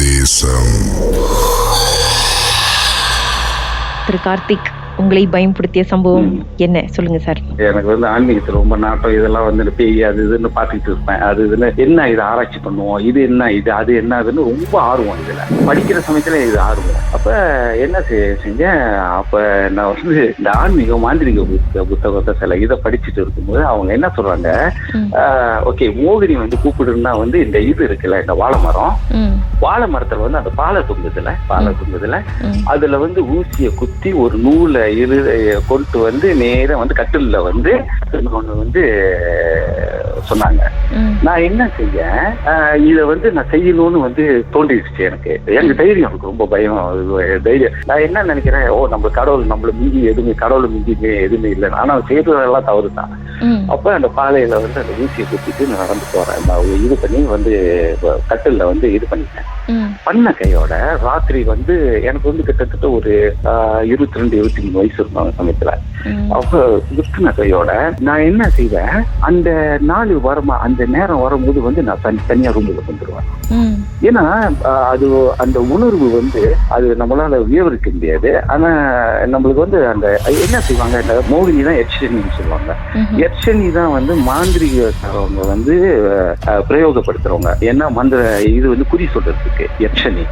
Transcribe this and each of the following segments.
தேசம். திரு கார்த்திக், உங்களை பயன்படுத்திய சம்பவம் என்ன சொல்லுங்க சார். எனக்கு ஆன்மீகத்தில் ரொம்ப நாட்டம். இதெல்லாம் பேய் அது இதுன்னு பார்த்துக்கிட்டு இருப்பேன். அது இதுன்னு என்ன இது ஆராய்ச்சி பண்ணுவோம், இது என்ன இது அது என்ன அதுன்னு ரொம்ப ஆர்வம். இதுல படிக்கிற சமயத்துல இது ஆர்வம். அப்ப என்ன செஞ்சேன், அப்ப நான் இந்த ஆன்மீக மாந்திரிக புத்தகத்தை சில இதை படிச்சுட்டு இருக்கும்போது அவங்க என்ன சொல்றாங்க, ஓகே மோகினி கூப்பிடுன்னா இந்த இது இருக்குல்ல, இந்த வாழை மரத்துல அந்த பாலை துங்குதுல அதுல ஊசியை குத்தி ஒரு நூலை கொண்டு நேர கட்டில ஒண்ணு சொன்னாங்க. நான் என்ன செய்யேன், இத நான் செய்யணும்னு தோன்றிடுச்சு. எனக்கு தைரியம் இருக்கு, ரொம்ப பயம் தைரியம். நான் என்ன நினைக்கிறேன், நம்ம கடவுள் நம்மள மிஞ்சி எதுவுமே, கடவுள் மிஞ்சி எதுவுமே இல்லை, ஆனா செய்யறதெல்லாம் தவறு தான். அப்ப அந்த பாலையில அந்த ஊசியை குத்திட்டு நான் நடந்து போறேன். நான் இது பண்ணி கட்டில இது பண்ணிட்டேன். பண்ண கையோட ராத்திரி எனக்கு கிட்டத்தட்ட ஒரு 22-23 வயசு இருக்கும் அந்த சமயத்துல. அப்ப குத்தின கையோட நான் என்ன செய்வேன், அந்த நாள் அந்த நேரம் வரும்போது நான் தனியா ரூமுக்கு வந்துருவேன். ஏன்னா அது அந்த உணர்வு அது நம்மளால விவரிக்க முடியாது. ஆனா நம்மளுக்கு அந்த என்ன செய்வாங்க, இந்த மோகினி தான் எச்சனின்னு சொல்லுவாங்க. எச்சனி தான் மாந்திரிகக்காரவங்க பிரயோகப்படுத்துறவங்க. ஏன்னா மந்திர இது குறி சொல்றதுக்கு எச்சனி.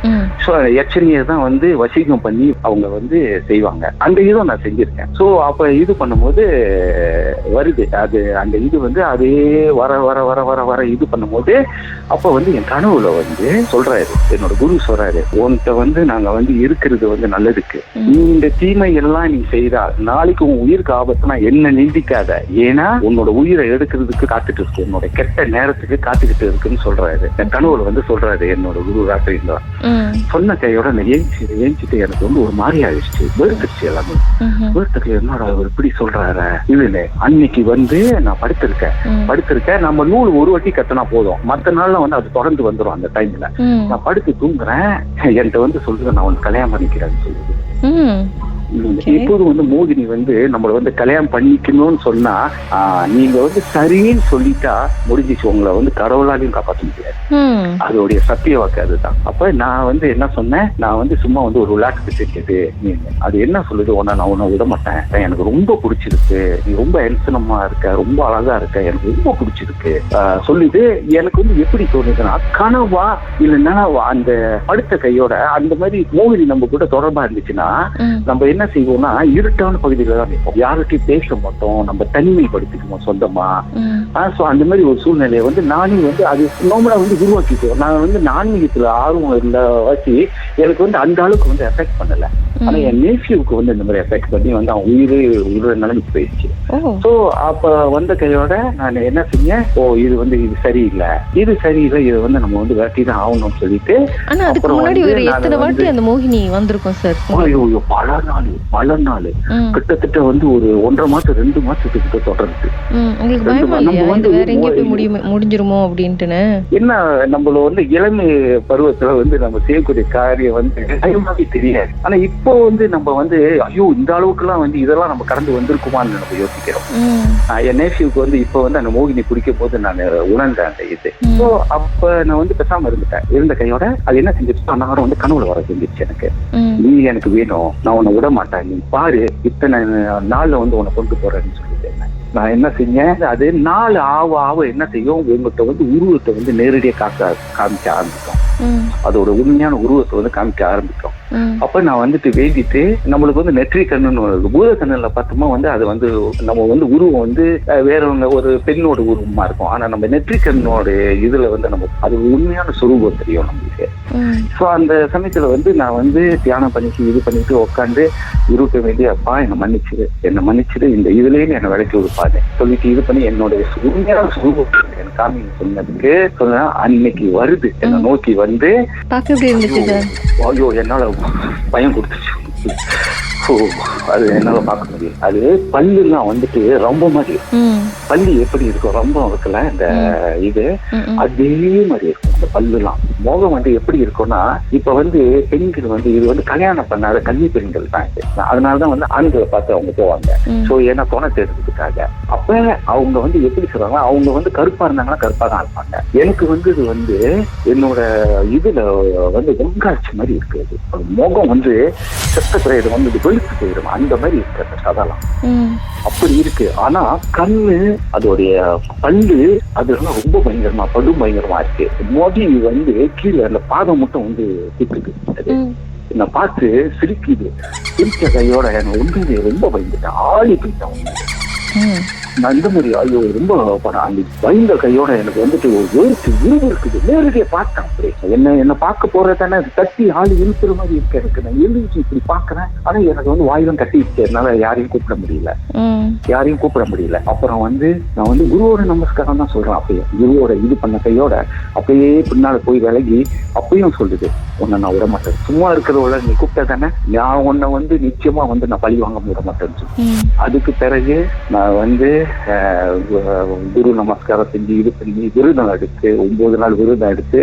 எச்சனியை தான் வசீகம் பண்ணி அவங்க செய்வாங்க. அந்த இதுவும் நான் செஞ்சிருக்கேன். சோ அப்ப இது பண்ணும்போது வருது அது அந்த இது அதே வர வர வர வர வர இது பண்ணும்போது அப்ப என் கனவுல சொல்றாரு, என்னோட குரு சொல்றாரு, உன்கிட்ட நாங்க இருக்கிறது நல்லதுக்கு. நீ இந்த தீமை எல்லாம் நீ செய்தா நாளைக்கு உன் உயிருக்கு ஆபத்துனா என்ன நிந்திக்காத. ஏன்னா உன்னோட உயிரை எடுக்கிறதுக்கு காத்துட்டு இருக்கு, உன்னோட கெட்ட நேரத்துக்கு காத்துக்கிட்டு இருக்குன்னு சொல்றாரு. என் கனவுல சொல்றாரு என்னோட குரு ராத்திரி. சொன்ன கையோட நான் ஏஞ்சிட்டு எனக்கு ஒரு மாதிரி ஆயிடுச்சு, வெறுத்துருச்சு எல்லாமே. வெறுத்துக்கு என்னோட அவர் இப்படி சொல்றாரு இதுல. அன்னைக்கு நான் படுத்திருக்கேன். நம்ம நூல் ஒரு வாட்டி கட்டினா போதும், மத்த நாள்ல அது தொடர்ந்து வந்துடும். அந்த டைம்ல நான் படுத்து தூங்குறேன், என்கிட்ட சொல்றது நான் கல்யாணம் பண்ணிக்கிறேன்னு சொல்லுது. இப்போது மோகினி நம்மள கல்யாணம் பண்ணிக்கணும்னு சொன்னா நீங்க சரின்னு சொல்லிட்டா முடிஞ்சிச்சு, உங்களை கடவுளாலையும் காப்பாற்ற முடியாது. அதோடைய சத்திய வாக்கு அதுதான். அப்ப நான் என்ன சொன்னேன், நான் சும்மா ஒரு விளையாட்டு தெரிஞ்சது. அது என்ன சொல்லுது, நான் உன்னை விட மாட்டேன், எனக்கு ரொம்ப பிடிச்சிருக்கு, நீ ரொம்ப என்சனமா இருக்க, ரொம்ப அழகா இருக்க, எனக்கு ரொம்ப பிடிச்சிருக்கு சொல்லுது. எனக்கு எப்படி தோணுதுன்னா, கனவா இல்லைன்னா அந்த படுத்த கையோட அந்த மாதிரி மோகினி நம்ம கூட தொடர்பா இருந்துச்சுன்னா நம்ம என்ன செய்வோம்னா இருட்டான பகுதியில தான் நிற்போம், யார்கிட்டையும் பேச மாட்டோம், நம்ம தனிமைப்படுத்திக்குவோம் சொந்தமா. அந்த மாதிரி ஒரு சூழ்நிலையை நானே அது நார்மலா உருவாக்கிக்குவோம். நான் ஆன்மீகத்துல ஆர்வம் இருந்த வச்சு எனக்கு அந்த அளவுக்கு எஃபெக்ட் பண்ணல. ஆனா என் நேசிவுக்கு இந்த மாதிரி எஃபெக்ட் பண்ணி அவன் உயிரை நிலைமைக்கு போயிடுச்சு. சோ அப்ப கையோட நான் என்ன செஞ்சேன், இது இது சரியில்லை, இது நம்ம வேட்டிதான் ஆகணும்னு சொல்லிட்டு. அந்த மோகினி வந்திருக்கும் சார். பல நாள் கிட்டத்தட்ட ஒரு 1.5 மாசம் 2 மாசத்துக்கு தொடர்ந்து. முடிஞ்சிருமோ அப்படின்ட்டு என்ன நம்மள இளமை பருவத்துல நம்ம செய்யக்கூடிய காரியம் பயமாவே தெரியாது. ஆனா இப்போ நம்ம ஐயோ இந்த அளவுக்கு எல்லாம் இதெல்லாம் நம்ம கடந்து வந்திருக்குமான்னு நம்ம யோசிக்கிறோம். என் நேசிவுக்கு இப்ப அந்த மோகினி குடிக்கும் போது நான் உணர்ந்தேன் அந்த இது. அப்ப நான் பேசாம இருந்த கையோட அது என்ன செஞ்சிருச்சு, அன்னாரம் கனவுல வர செஞ்சிருச்சு. எனக்கு நீ எனக்கு வேணும், நான் உன்னை விட மாட்டேன், நீ பாரு இத்தனை நாள்ல உன்னை கொண்டு போறேன்னு சொல்லிட்டு நான் என்ன செஞ்சேன், அது நாள் ஆவ என்ன செய்யும், உங்கள்கிட்ட உருவத்தை நேரடியா காமிக்க ஆரம்பிக்கும். அதோட உண்மையான உருவத்தை காமிக்க ஆரம்பிக்கும். அப்ப நான் வேண்டிட்டு நம்மளுக்கு நெற்றி கண்ணுன்னு வருது. பூத கண்ணுல பார்த்தோமா அது நம்ம உருவம் வேறவங்க ஒரு பெண்ணோட உருவமா இருக்கும். ஆனா நம்ம நெற்றி கண்ணோட இதுல நம்ம அது உண்மையான சுரூபம் தெரியும் நம்மளுக்கு. சோ அந்த சமயத்துல நான் தியானம் பண்ணிட்டு இது பண்ணிட்டு உட்காந்து இருக்க வேண்டிய, அப்பா என்ன மன்னிச்சிரு இந்த இதுலயே என்ன விலைக்கு கொடுப்பாரு சொல்லிட்டு இது பண்ணி என்னோட உண்மையான சுரூபம் எனக்கு காமிங்க சொன்னதுக்கு சொன்னா அன்னைக்கு வருது என்ன நோக்கி ஐயோ என்னால பயம் கொடுத்துச்சு. அது என்னால பார்க்க முடியும். அது பல்லுலாம் வந்துட்டு ரொம்ப மாதிரி பல்லு எப்படி இருக்கும் ரொம்ப இருக்குல்ல இந்த இது அதே மாதிரி இருக்கும். அந்த பல்லுலாம் முகம் வந்து எப்படி இருக்கும்னா இப்ப வந்து பெண்கள் வந்து இது வந்து கல்யாணம் பண்ணாத கன்னி பெண்கள் தான் இது. அதனாலதான் வந்து ஆண்களை பார்த்து அவங்க போவாங்க. சோ ஏன்னா துணை தேடுறதுக்காக. அப்ப அவங்க வந்து எப்படி சொல்றாங்க, அவங்க வந்து கருப்பா இருந்தாங்கன்னா கருப்பா தான் இருப்பாங்க. எனக்கு வந்து இது வந்து என்னோட இதுல வந்து வெங்காய்ச்சி மாதிரி இருக்குது. முகம் வந்து செத்த பிறகு வந்து வெளுத்து போயிடும் அந்த மாதிரி இருக்கு அந்த சதெல்லாம் அப்படி இருக்கு. ஆனா கண்ணு அதோடைய பல்லு அதெல்லாம் ரொம்ப பயங்கரமா படும் பயங்கரமா இருக்கு. மோதி வந்து கீழே அந்த பாதம் மட்டும் வந்து திட்டுது. என்னை பார்த்து சிரிக்குது. சிரிச்ச கையோட எனக்கு உண்மையிலே ரொம்ப பயந்துட்டேன். ஆளி போயிட்டேன். நான் இந்த மாதிரி ஐயோ ரொம்ப அந்த பயந்த கையோட எனக்கு வந்துட்டு ஒரு வேர்த்து இருக்குது. நேரடியா பார்த்தேன். அப்படி என்ன பார்க்க போறதானே அது தட்டி ஆளு இழுக்கிற மாதிரி இருக்கு. எனக்கு நான் எழுதிச்சு இப்படி பாக்குறேன். ஆனா எனக்கு வந்து வாயிலும் கட்டிடுச்சு. என்னால யாரையும் கூப்பிட முடியல. அப்புறம் வந்து நான் வந்து குருவோட நமஸ்காரம் தான் சொல்றேன். அப்பயும் குருவோட இது பண்ண கையோட அப்பயே பின்னால போய் விலகி அப்பயும் சொல்லுது, உன்னை நான் விட மாட்டேன். சும்மா இருக்கிறவள நீ கூப்பிட்ட தானே, நான் உன்னை வந்து நிச்சயமா வந்து நான் பழி வாங்க விட மாட்டேன்னு. அதுக்கு பிறகு நான் வந்து குரு நமஸ்காரம் செஞ்சு இது பண்ணி விருதம் எடுத்து 9 நாள் விருதம் எடுத்து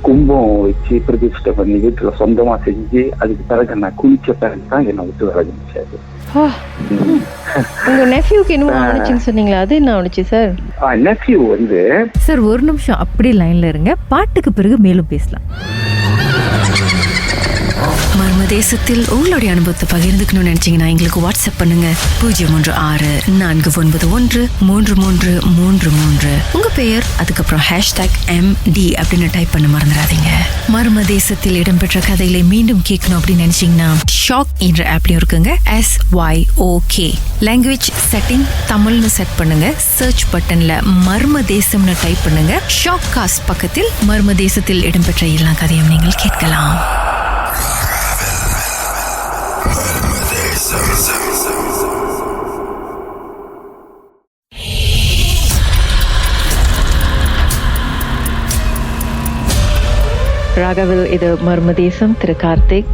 கும்பம் வச்சு பிரதிஷ்டை பண்ணி வீட்டுல சொந்தமா செஞ்சு அதுக்கு பிறகு நான் குளிச்ச பிறகுதான் என்னை விட்டு விலகிச்சாரு. உங்க நெஃப்யூக்கு என்ன ஆனிச்சுன்னு சொன்னீங்களா? அது என்ன ஆனிச்சு சார்? நெஃப்யூ வந்து சார் ஒரு நிமிஷம் அப்படி லைன்ல இருங்க. பாட்டுக்கு பிறகு மேலும் பேசலாம். மர்மதேசத்தில் உங்களுடைய அனுபவத்தை பகிர்ந்துக்கணும்னு நினைச்சீங்கன்னா எங்களுக்கு வாட்ஸ்அப் பண்ணுங்க 016-491-3333. உங்க பெயர் அதுக்கப்புறம் #MD அப்படின்னு டைப் பண்ண மறந்துடாதீங்க. மர்மதேசத்தில் இடம்பெற்ற கதைகளை மீண்டும் கேட்கணும் அப்படின்னு நினைச்சீங்கன்னா ஷாக் என்ற ஆப்லயும் இருக்குங்க. SYOK லாங்குவேஜ் செட்டிங் தமிழ்னு செட் பண்ணுங்க. சர்ச் பட்டன்ல மர்மதேசம்னு டைப் பண்ணுங்க. ஷாக் காஸ்ட் பக்கத்தில் மர்மதேசத்தில் இடம்பெற்ற எல்லா கதையும் நீங்கள் கேட்கலாம். ராகவில் இது மர்மதேசம். திரு கார்த்திக்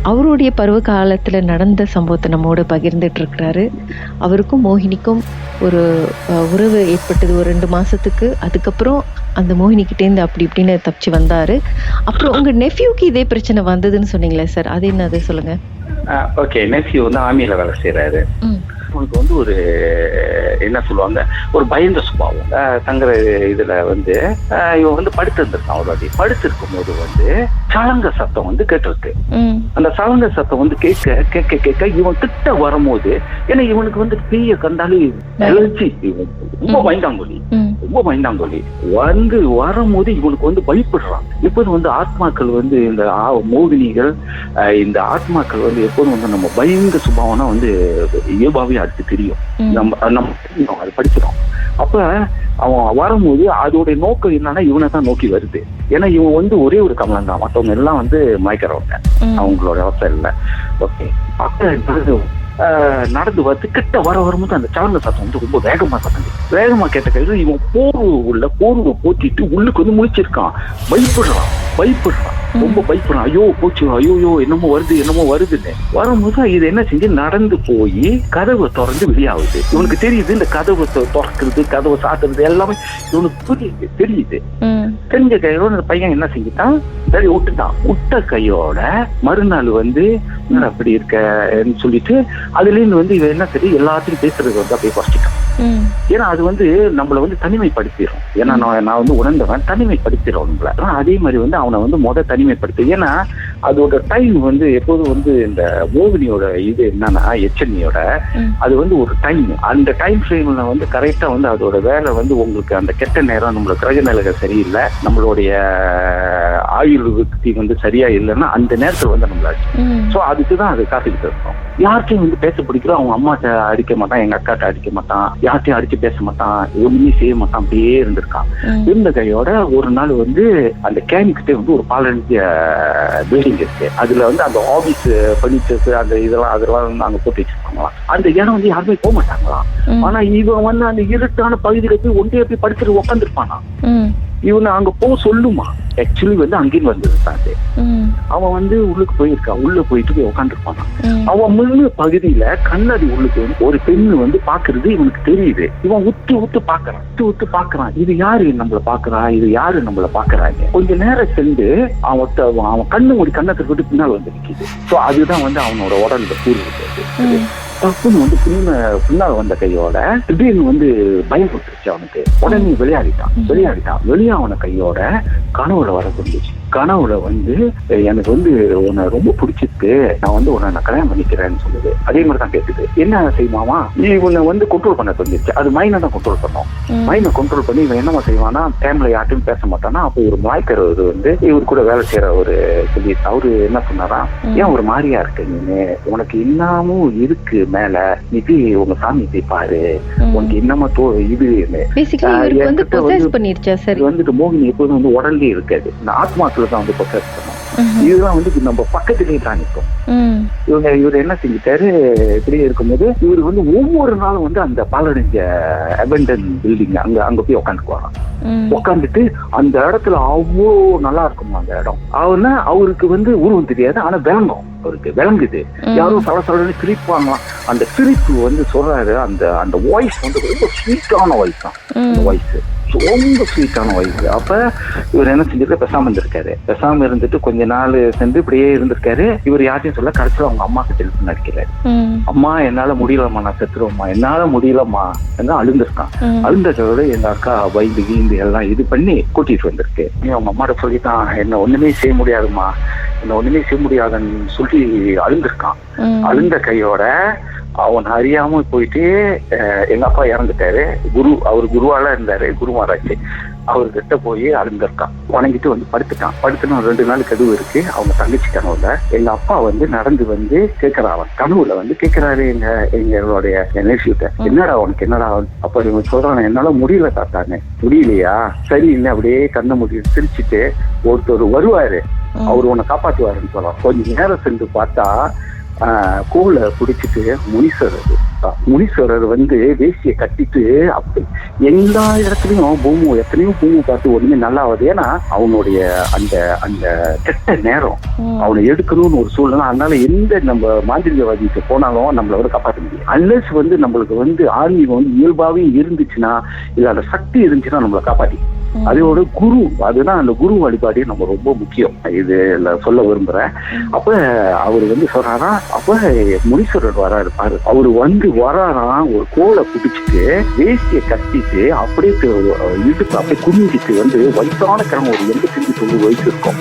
அவருடைய பருவ காலத்துல நடந்த சம்பவத்தை நம்மோடு பகிர்ந்துட்டு இருக்கிறாரு. அவருக்கும் மோகினிக்கும் ஒரு உறவு ஏற்பட்டது ஒரு 2 மாசத்துக்கு. அதுக்கப்புறம் அந்த மோகினிக்கிட்டேருந்து அப்படி இப்படின்னு தப்பிச்சு வந்தாரு. அப்புறம் உங்க நெஃப்யூக்கு இதே பிரச்சனை வந்ததுன்னு சொன்னீங்களே சார், அது என்ன, அதை சொல்லுங்க. ஓகே, நெஃப்யூ வந்து ஆர்மியில வேலை செய்யறாரு. உனக்கு வந்து ஒரு என்ன சொல்லுவாங்க, ஒரு பயந்த சுபாவம். தங்குற இதுல வந்து இவன் வந்து படுத்து இருந்திருக்கான். ஒரு வாட்டி படுத்து இருக்கும் போது வந்து சலங்க சத்தம் வந்து கேட்டிருக்கு. அந்த சலங்க சத்தம் வந்து கேட்க இவன் கிட்ட வரும்போது, ஏன்னா இவனுக்கு வந்து பெரிய கண்டாலே அலர்ஜி, ரொம்ப பயந்தாங்கொலி வந்து வரும்போது இவனுக்கு வந்து பயப்படுறான். எப்போதும் வந்து ஆத்மாக்கள் வந்து இந்த மோகினிகள் இந்த ஆத்மாக்கள் வந்து எப்போதும் வந்து நம்ம பயந்த சுபாவம்னா வந்து இயல்பாவே அதுக்கு தெரியும். நம்ம அது படிக்கிறோம். அப்ப அவன் வரும்போது அதோடைய நோக்கம் என்னன்னா இவனை தான் நோக்கி வருது. ஏன்னா இவன் வந்து ஒரே ஒரு கமலம் தான், மற்றவங்க எல்லாம் வந்து மயக்கிறவங்க, அவங்களோட அவசரம் இல்லை. ஓகே, அப்ப நடந்து வந்து கிட்ட வரும்போது அந்த சலங்க சத்தம் வந்து ரொம்ப வேகமா கேட்ட கைது இவன் போர்வை போத்திட்டு உள்ளுக்கு வந்து முழிச்சிருக்கான். பயப்படுறான், ரொம்ப பயப்படுறான். ஐயோ போச்சு, ஐயோ என்னமோ வருதுன்னு வரும்போது இது என்ன செஞ்சு நடந்து போய் கதவை திறந்து வெளியாகுது. இவனுக்கு தெரியுது இந்த கதவை திறக்கிறது, கதவை சாத்துறது எல்லாமே இவனுக்கு தெரியுது. தெரிஞ்ச கையோட அந்த பையன் என்ன செஞ்சுட்டான், சரி விட்ட கையோட மறுநாள் வந்து அப்படி இருக்கன்னு சொல்லிட்டு அதுல இருந்து வந்து இவன் என்ன சரி எல்லாத்தையும் பேசுறது வந்து அப்படியே குறைச்சிட்டான். ஏன்னா அது வந்து நம்மள வந்து தனிமைப்படுத்திடும். ஏன்னா நான் வந்து உணர்ந்தவன் தனிமைப்படுத்திடும் நம்மள. அதே மாதிரி வந்து அவனை வந்து தனிமைப்படுத்து. ஏன்னா அதோட டைம் வந்து எப்போதும் வந்து இந்த மோகினியோட இது என்னன்னா எச்சனியோட அது வந்து ஒரு டைம், அந்த டைம் ஃப்ரேம்ல வந்து கரெக்டா வந்து அதோட வேலை வந்து உங்களுக்கு அந்த கெட்ட நேரம், நம்மளோட கிரக நிலைகள் சரியில்லை, நம்மளுடைய ஆயுள் விருத்தி வந்து சரியா இல்லைன்னா அந்த நேரத்துல வந்து நம்மள சோ அதுக்குதான் அது காத்துக்கிட்டு இருக்கோம். யார்கிட்டையும் வந்து பேச பிடிக்கிறோம், அவங்க அம்மாட்ட அடிக்க மாட்டான், எங்க அக்காட்ட அடிக்க மாட்டான், யார்ட்டையும் அடிச்சு பேச மாட்டான், ஒண்ணுமே செய்ய மாட்டான், அப்படியே இருந்திருக்கான். இருந்த கையோட ஒரு நாள் வந்து அந்த கேம்கிட்டே வந்து ஒரு 15 பில்டிங் இருக்கு. அதுல வந்து அந்த ஆபீஸ் பர்னிச்சர்ஸ் அந்த அதெல்லாம் வந்து அங்க போட்டு வச்சிருக்காங்களாம். அந்த இடம் வந்து யாருமே போக மாட்டாங்களாம். ஆனா இவன் வந்து அந்த இருட்டான பகுதியில போய் ஒன்றைய போய் படிச்சுட்டு உட்காந்துருப்பானா. இவனை அங்க போக சொல்லுமா, ஆக்சுவலி வந்து அங்கேயும் வந்திருக்காது. அவன் வந்து உள்ளுக்கு போயிருக்கான். உள்ள போயிட்டு போய் உட்காந்துருப்பான். அவன் முழு பகுதியில கண்ணாடி உள்ளுக்கு ஒரு பெண்ணு வந்து பாக்குறது இவனுக்கு தெரியுது. இவன் உத்து பாக்குறான். இது யாரு நம்மள பாக்குறா, இது யாரு நம்மள பாக்குறாங்க. கொஞ்ச நேரம் சென்று அவன் கண்ணு மூடி கண்ணத்தை விட்டு பின்னால் வந்து நிக்குது. சோ அதுதான் வந்து அவனோட உடல்ல கூறு இருக்கிறது. தப்புன்னு வந்து பின்னால் வந்த கையோட திடீர்னு வந்து பயம் கொடுத்துருச்சு அவனுக்கு. உடனே விளையாடிட்டான். வெளியாவன கையோட கனவுல வர சொல்லிச்சு. கனவுல வந்து எனக்கு வந்து உன்னை ரொம்ப பிடிச்சிருக்கு, நான் வந்து உன்னை கல்யாணம் பண்ணிக்கிறேன்னு சொல்லுது. அதே மாதிரி தான் கேட்டுது. என்ன செய்வாமா, நீ உன்னை வந்து கண்ட்ரோல் பண்ண சொல்லிருச்சு. அது மைனை தான் கண்ட்ரோல் பண்ணும். மைனை கண்ட்ரோல் பண்ணி இவன் என்னமா செய்வானா, டைம்ல யார்ட்டும் பேச மாட்டானா. அப்போ ஒரு மலாய்க்கர் வந்து இவர் கூட வேலை செய்யற ஒரு சொல்லி அவரு என்ன சொன்னாரா, ஏன் ஒரு மாதிரியா இருக்கு நீ, உனக்கு இன்னமும் இருக்கு மேல, நீ உங்க சாமி போய் பாரு, உனக்கு இன்னமா இது வந்துட்டு மோகினி எப்போதும் வந்து உடல்லே இருக்காது, இந்த ஆத்மாக்கள் தான் வந்து பொசஸ் பண்ணும். இதுதான் வந்து நம்ம பக்கத்திலேயே தான் நிற்கும். இவர் என்ன செஞ்சுட்டாரு, இப்படியே இருக்கும்போது இவர் வந்து ஒவ்வொரு நாளும் வந்து அந்த பாலடைஞ்ச அபெண்டன் பில்டிங் அங்க போய் உட்காந்துக்குவாராம். உட்காந்துட்டு அந்த இடத்துல அவ்வளோ நல்லா இருக்கும் அந்த இடம். அவருக்கு வந்து உருவம் தெரியாது, ஆனா அவருக்கு விளங்குது. யாரும் சலசலன்னு சிரிப்பாங்களாம். அந்த சிரிப்பு வந்து சொல்றாரு, அந்த வாய்ஸ் வந்து ரொம்ப ஸ்வீட்டான வாய்ஸ் தான். அந்த வாய்ஸ் ரொம்ப ஸ்வீட்டான வாய்ஸ். அப்ப இவர் என்ன செஞ்சிருக்க, பேசாம இருந்துட்டு கொஞ்ச நாள் சென்று இப்படியே இருந்திருக்காரு. இவர் யார்ட்டையும் சொல்ல, கடைசியில் அவங்க அம்மாக்கு டெலிஃபோன் அடிக்கிறாரு. அம்மா என்னால முடியலம்மா, நான் செத்துருவோம்மா, என்னால முடியலம்மா என்ன அழுந்திருக்கான். அழுந்ததோட எங்க அக்கா வைந்து கீந்து எல்லாம் இது பண்ணி கூட்டிட்டு வந்திருக்கு. நீ அவங்க அம்மாட்ட சொல்லிட்டான், என்ன ஒண்ணுமே செய்ய முடியாதுமா, என்ன ஒண்ணுமே செய்ய முடியாதுன்னு சொல்லி அழுந்திருக்கான். அழுந்த கையோட அவன் அறியாம போயிட்டு எங்க அப்பா இறந்துட்டாரு. அவர் குருவால இருந்தாரு, குருமாராச்சு. அவர்கிட்ட போய் அழுந்திருக்கான். வணங்கிட்டு வந்து படுத்துட்டு 2 நாள் கதவு இருக்கு. அவங்க தங்கச்சி கனவுல எங்க அப்பா வந்து நடந்து வந்து கேட்கறான். கனவுல வந்து கேட்கிறாரு எங்களுடைய நேசிட்ட, என்னடா உனக்கு என்னடா. அப்ப இவங்க சொல்றாங்க, என்னால முடியல தாத்தான்னு. முடியலையா, சரி இல்லை. அப்படியே கண்ணை மூடி சிரிச்சுட்டு ஒருத்தர் வருவாரு, அவரு உன்னை காப்பாத்துவாருன்னு சொல்றான். கொஞ்ச நேரம் சென்று பார்த்தா கோலை பிடிச்சிட்டு முனீஸ்வரர் வந்து வேசியை கட்டிட்டு அப்படி எல்லா இடத்துலயும் எத்தனையோ பூமி பார்த்து ஒண்ணுமே நல்லா ஆகுது. ஏன்னா அவனுடைய அந்த அந்த கெட்ட நேரம் அவனை எடுக்கணும்னு ஒரு சூழ்நிலை. அதனால எந்த நம்ம மாந்திரிகவாதிக்கு போனாலும் நம்மள வந்து காப்பாற்ற முடியும். அன்லஸ் வந்து நம்மளுக்கு வந்து ஆன்மீகம் வந்து இயல்பாவே இருந்துச்சுன்னா, இல்ல அந்த சக்தி இருந்துச்சுன்னா நம்மளை காப்பாத்தி. அதோட குரு, அதுதான் அந்த குரு வழிபாடு நம்ம ரொம்ப முக்கியம். இது சொல்ல விரும்புறேன். அப்ப அவரு வந்து சொல்றாரா, அப்ப முனீஸ்வரர் வராரு பாரு. அவரு வந்து வராராம், ஒரு கோலை பிடிச்சிட்டு வேசியை கட்டிட்டு அப்படியே இடுப்பு அப்படியே குனிஞ்சிட்டு வந்து வயசான கிழமை ஒரு 85-90 வயசு இருக்கும்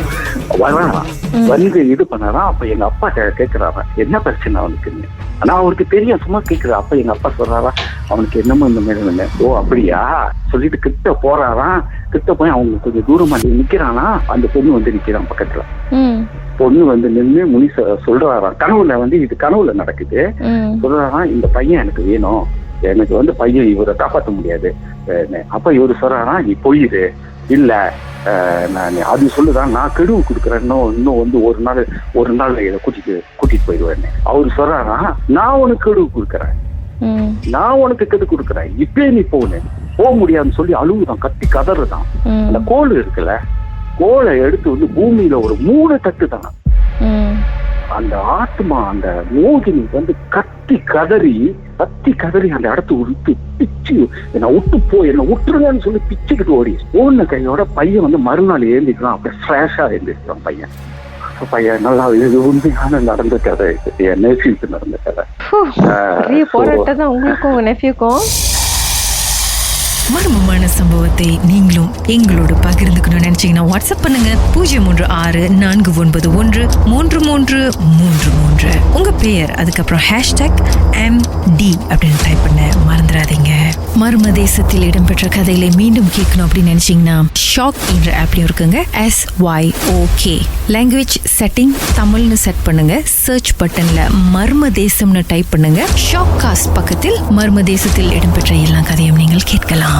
வராராம். வந்து இது பண்ணாராம். அப்ப எங்க அப்பா கேட்கிறாரா, என்ன பிரச்சனை அவனுக்குன்னு. ஆனா அவருக்கு தெரியும், சும்மா கேட்கிறார். அப்ப எங்க அப்பா சொல்றாரா, அவனுக்கு என்னமோ இந்த மாதிரி. ஓ அப்படியா சொல்லிட்டு கிட்ட போறாராம். கிட்ட போய் அவங்க கொஞ்சம் தூரமா நிக்கிறானா, அந்த பொண்ணு வந்து நிக்கிறான் பக்கத்துல. பொண்ணு வந்து நின்று சொல்றாராம், கனவுல வந்து இது கனவுல நடக்குது. சொல்றாராம், இந்த பையன் எனக்கு வேணும், எனக்கு வந்து பையன் இவரை காப்பாற்ற முடியாது. அப்ப இவரு சொல்றாராம், நீ போயிரு, இல்ல நான் அது சொல்லுதான், நான் கெடுவு கொடுக்குறேன், இன்னும் வந்து ஒரு நாள் இதை கூட்டிட்டு போயிடுவேன். அவரு சொல்றாராம், நான் உனக்கு கெடுவு கொடுக்குறேன், நான் உனக்கு கெடு கொடுக்குறேன், இப்பே நீ போக முடியாதுன்னு சொல்லி அழுவுதான், கத்தி கதறுதான். அந்த கோல் இருக்குல்ல, கோலை எடுத்து வந்து பூமியில ஒரு 3 தட்டு தான். அந்த ஆத்மா, அந்த மோகினி வந்து கத்தி கதறி அந்த இடத்த உடுத்து பிச்சு, என்ன விட்டுருங்கன்னு சொல்லி பிச்சுக்கிட்டு ஓடி ஓடின கையோட பையன் வந்து மறுநாள் ஏந்திக்கலாம். அப்படியே ஃப்ரெஷ்ஷா எழுந்திருக்கான் பையன். நல்லா இது உண்மையான நடந்த கதை, என் நெஃப்யூக்கு நடந்த கதை. போராட்டம் தான் உங்களுக்கும் உங்க நெஃப்யூக்கும். மர்மமான சம்பவத்தை நீங்களும் எங்களோடு பகிர்ந்துக்கணும்னு நினைச்சீங்கன்னா வாட்ஸ்அப் பண்ணுங்க 036-491-3333. உங்க பெயர், அதுக்கப்புறம் #MD அப்படின்னு டைப் பண்ண மறந்துடாதீங்க. மர்ம தேசத்தில் இடம்பெற்ற கதைகளை மீண்டும் கேட்கணும் அப்படின்னு நினைச்சீங்கன்னா ஷாக் என்ற ஆப்லயும் இருக்குங்க. SYOK லாங்குவேஜ் செட்டிங் தமிழ்னு செட் பண்ணுங்க. சர்ச் பட்டன்ல மர்ம தேசம்னு டைப் பண்ணுங்க. ஷாக் காஸ்ட் பக்கத்தில் மர்ம தேசத்தில் இடம்பெற்ற எல்லா கதையும் நீங்கள் கேட்கலாம்.